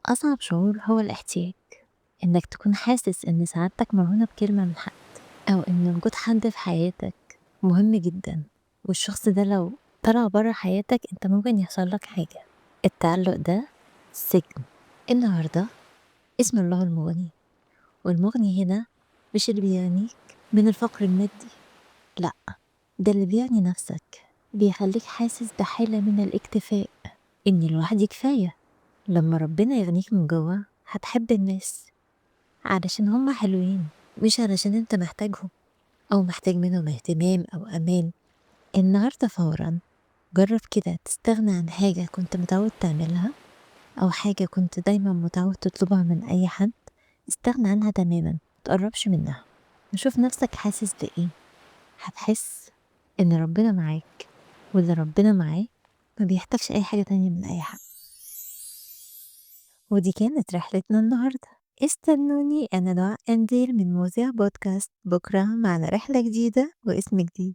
أصعب شعور هو الاحتياج، إنك تكون حاسس إن سعادتك مرهونة بكلمة من حد، أو إن وجود حد في حياتك مهم جدًا، والشخص ده لو طلع برّه حياتك أنت ممكن يحصل لك حاجة. التعلق ده سجن. النهارده اسم الله المغني، والمغني هنا مش اللي بيغنيك من الفقر المادي، لأ، ده اللي بيعني نفسك، بيخلّيك حاسس بحالة من الاكتفاء، إن لوحدي كفاية. لمّا ربنا يغنيك من جوّه هتحب الناس علشان هُم حلوين، مش علشان أنت محتاجهم أو محتاج منهم اهتمام أو أمان. النهارده فورًا جرّب كده تستغنى عن حاجة كنت متعود تعملها، أو حاجة كنت دايمًا متعود تطلبها من أي حد، استغنى عنها تمامًا، ما تقرّبش منها، وشوف نفسك حاسس بإيه. هتحس إن ربنا معاك، واللي ربنا معاه ما بيحتاجش أي حاجة تانية من أي حد. ودي كانت رحلتنا النهارده. استنوني أنا دعاء قنديل من مذيع بودكاست بكرة معنا رحلة جديدة واسم جديد.